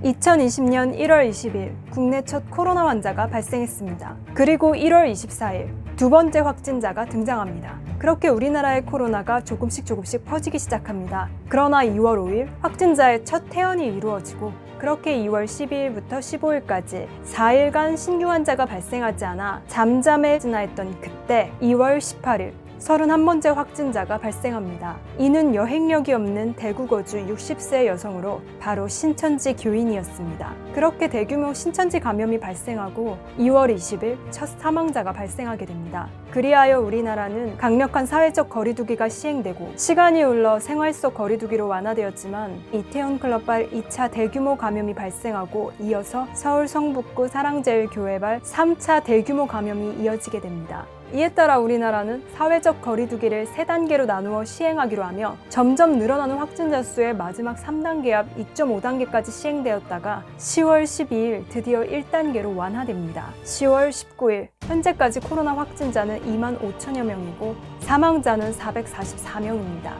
2020년 1월 20일 국내 첫 코로나 환자가 발생했습니다. 그리고 1월 24일 두 번째 확진자가 등장합니다. 그렇게 우리나라의 코로나가 조금씩 퍼지기 시작합니다. 그러나 2월 5일 확진자의 첫 퇴원이 이루어지고 그렇게 2월 12일부터 15일까지 4일간 신규 환자가 발생하지 않아 잠잠해지나 했더니 그때 2월 18일 31번째 확진자가 발생합니다. 이는 여행력이 없는 대구 거주 60세 여성으로 바로 신천지 교인이었습니다. 그렇게 대규모 신천지 감염이 발생하고 2월 20일 첫 사망자가 발생하게 됩니다. 그리하여 우리나라는 강력한 사회적 거리두기가 시행되고 시간이 흘러 생활 속 거리두기로 완화되었지만 이태원 클럽발 2차 대규모 감염이 발생하고 이어서 서울 성북구 사랑제일교회발 3차 대규모 감염이 이어지게 됩니다. 이에 따라 우리나라는 사회적 거리두기를 3단계로 나누어 시행하기로 하며 점점 늘어나는 확진자 수의 마지막 3단계 앞 2.5단계까지 시행되었다가 10월 12일 드디어 1단계로 완화됩니다. 10월 19일 현재까지 코로나 확진자는 2만 5천여 명이고 사망자는 444명입니다.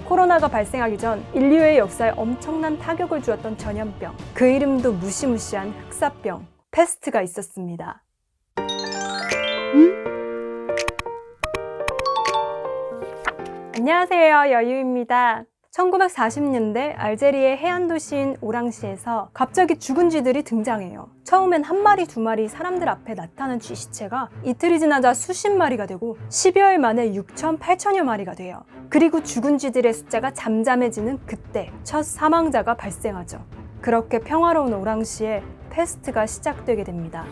코로나가 발생하기 전 인류의 역사에 엄청난 타격을 주었던 전염병, 그 이름도 무시무시한 흑사병, 패스트가 있었습니다. 안녕하세요, 여유입니다. 1940년대 알제리의 해안 도시인 오랑시에서 갑자기 죽은 쥐들이 등장해요. 처음엔 한 마리, 두 마리 사람들 앞에 나타난 쥐 시체가 이틀이 지나자 수십 마리가 되고 10여일 만에 6천, 8천여 마리가 돼요. 그리고 죽은 쥐들의 숫자가 잠잠해지는 그때 첫 사망자가 발생하죠. 그렇게 평화로운 오랑시에 패스트가 시작되게 됩니다.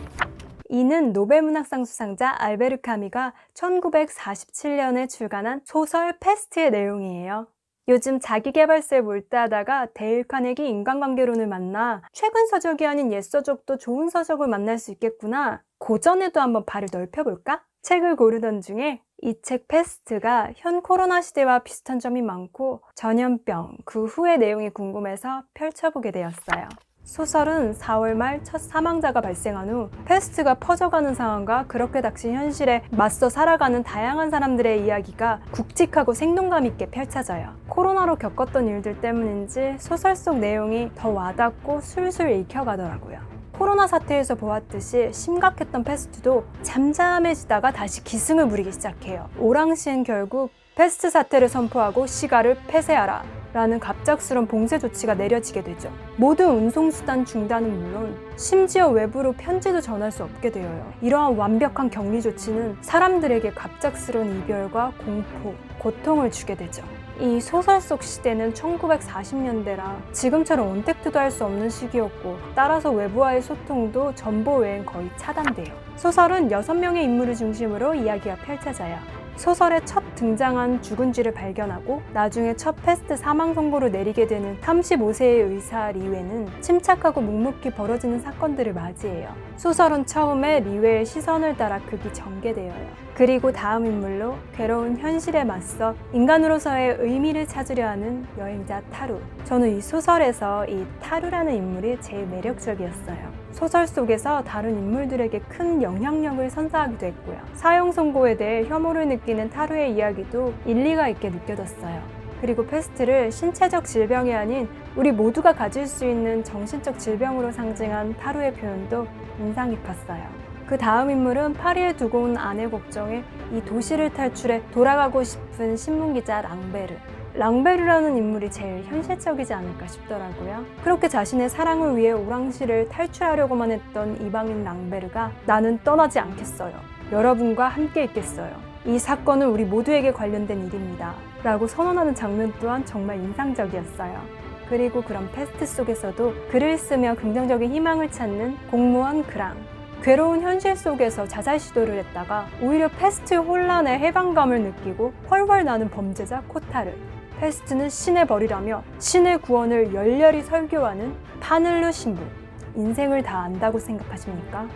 이는 노벨문학상 수상자 알베르 카미가 1947년에 출간한 소설 패스트의 내용이에요. 요즘 자기계발서에 몰두하다가 데일 카네기 인간관계론을 만나 최근 서적이 아닌 옛 서적도 좋은 서적을 만날 수 있겠구나. 고전에도 한번 발을 넓혀볼까? 책을 고르던 중에 이 책 패스트가 현 코로나 시대와 비슷한 점이 많고 전염병, 그 후의 내용이 궁금해서 펼쳐보게 되었어요. 소설은 4월 말 첫 사망자가 발생한 후 패스트가 퍼져가는 상황과 그렇게 닥친 현실에 맞서 살아가는 다양한 사람들의 이야기가 굵직하고 생동감 있게 펼쳐져요. 코로나로 겪었던 일들 때문인지 소설 속 내용이 더 와닿고 술술 읽혀가더라고요. 코로나 사태에서 보았듯이 심각했던 패스트도 잠잠해지다가 다시 기승을 부리기 시작해요. 오랑시는 결국 패스트 사태를 선포하고 시가를 폐쇄하라 라는 갑작스런 봉쇄 조치가 내려지게 되죠. 모든 운송수단 중단은 물론 심지어 외부로 편지도 전할 수 없게 되어요. 이러한 완벽한 격리 조치는 사람들에게 갑작스러운 이별과 공포, 고통을 주게 되죠. 이 소설 속 시대는 1940년대라 지금처럼 언택트도 할 수 없는 시기였고 따라서 외부와의 소통도 전보 외엔 거의 차단돼요. 소설은 6명의 인물을 중심으로 이야기가 펼쳐져요. 소설에 첫 등장한 죽은 쥐를 발견하고 나중에 첫 패스트 사망 선고를 내리게 되는 35세의 의사 리웨는 침착하고 묵묵히 벌어지는 사건들을 맞이해요. 소설은 처음에 리웨의 시선을 따라 극이 전개되어요. 그리고 다음 인물로 괴로운 현실에 맞서 인간으로서의 의미를 찾으려 하는 여행자 타루. 저는 이 소설에서 이 타루라는 인물이 제일 매력적이었어요. 소설 속에서 다른 인물들에게 큰 영향력을 선사하기도 했고요. 사형 선고에 대해 혐오를 느끼는 타루의 이야기도 일리가 있게 느껴졌어요. 그리고 패스트를 신체적 질병이 아닌 우리 모두가 가질 수 있는 정신적 질병으로 상징한 타루의 표현도 인상 깊었어요. 그 다음 인물은 파리에 두고 온 아내 걱정에 이 도시를 탈출해 돌아가고 싶은 신문기자 랑베르. 랑베르라는 인물이 제일 현실적이지 않을까 싶더라고요. 그렇게 자신의 사랑을 위해 오랑시를 탈출하려고만 했던 이방인 랑베르가 나는 떠나지 않겠어요. 여러분과 함께 있겠어요. 이 사건은 우리 모두에게 관련된 일입니다. 라고 선언하는 장면 또한 정말 인상적이었어요. 그리고 그런 패스트 속에서도 글을 쓰며 긍정적인 희망을 찾는 공무원 그랑. 괴로운 현실 속에서 자살 시도를 했다가 오히려 패스트의 혼란에 해방감을 느끼고 헐헐 나는 범죄자 코타르. 패스트는 신의 벌이라며 신의 구원을 열렬히 설교하는 파늘루 신부. 인생을 다 안다고 생각하십니까?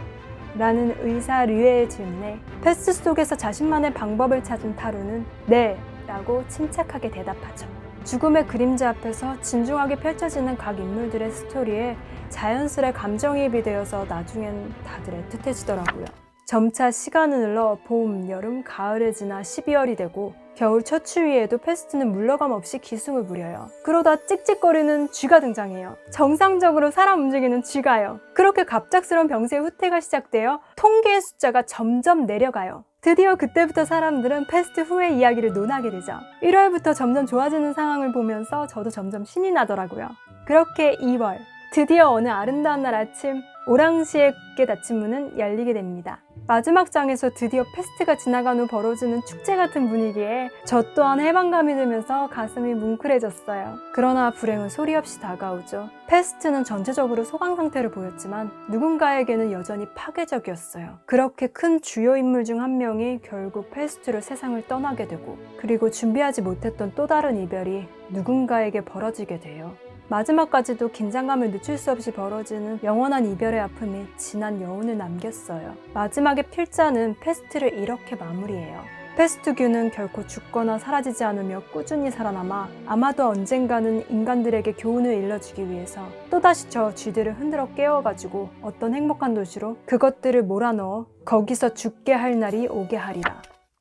라는 의사 류에의 질문에 패스트 속에서 자신만의 방법을 찾은 타루는 네! 라고 침착하게 대답하죠. 죽음의 그림자 앞에서 진중하게 펼쳐지는 각 인물들의 스토리에 자연스레 감정이입이 되어서 나중엔 다들 애틋해지더라고요. 점차 시간은 흘러 봄, 여름, 가을을 지나 12월이 되고 겨울 첫 추위에도 패스트는 물러감 없이 기승을 부려요. 그러다 찍찍거리는 쥐가 등장해요. 정상적으로 사람 움직이는 쥐가요. 그렇게 갑작스러운 병세의 후퇴가 시작되어 통계의 숫자가 점점 내려가요. 드디어 그때부터 사람들은 패스트 후의 이야기를 논하게 되죠. 1월부터 점점 좋아지는 상황을 보면서 저도 점점 신이 나더라고요. 그렇게 2월, 드디어 어느 아름다운 날 아침 오랑시에 굳게 닫힌 문은 열리게 됩니다. 마지막 장에서 드디어 패스트가 지나간 후 벌어지는 축제 같은 분위기에 저 또한 해방감이 들면서 가슴이 뭉클해졌어요. 그러나 불행은 소리 없이 다가오죠. 패스트는 전체적으로 소강 상태를 보였지만 누군가에게는 여전히 파괴적이었어요. 그렇게 큰 주요 인물 중 한 명이 결국 패스트로 세상을 떠나게 되고, 그리고 준비하지 못했던 또 다른 이별이 누군가에게 벌어지게 돼요. 마지막까지도 긴장감을 늦출 수 없이 벌어지는 영원한 이별의 아픔이 진한 여운을 남겼어요. 마지막의 필자는 패스트를 이렇게 마무리해요. 패스트균은 결코 죽거나 사라지지 않으며 꾸준히 살아남아 아마도 언젠가는 인간들에게 교훈을 일러주기 위해서 또다시 저 쥐들을 흔들어 깨워가지고 어떤 행복한 도시로 그것들을 몰아넣어 거기서 죽게 할 날이 오게 하리라.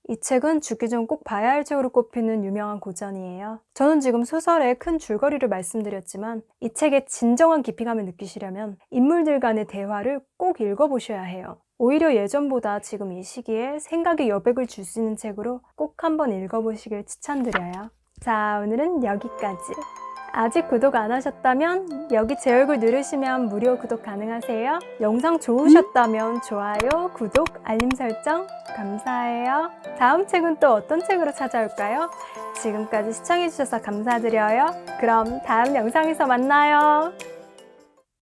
이 책은 죽기 전 꼭 봐야 할 책으로 꼽히는 유명한 고전이에요. 저는 지금 소설의 큰 줄거리를 말씀드렸지만 이 책의 진정한 깊이감을 느끼시려면 인물들 간의 대화를 꼭 읽어보셔야 해요. 오히려 예전보다 지금 이 시기에 생각에 여백을 줄 수 있는 책으로 꼭 한번 읽어보시길 추천드려요. 자, 오늘은 여기까지. 아직 구독 안 하셨다면 여기 제 얼굴 누르시면 무료 구독 가능하세요. 영상 좋으셨다면 좋아요, 구독, 알림 설정 감사해요. 다음 책은 또 어떤 책으로 찾아올까요? 지금까지 시청해주셔서 감사드려요. 그럼 다음 영상에서 만나요.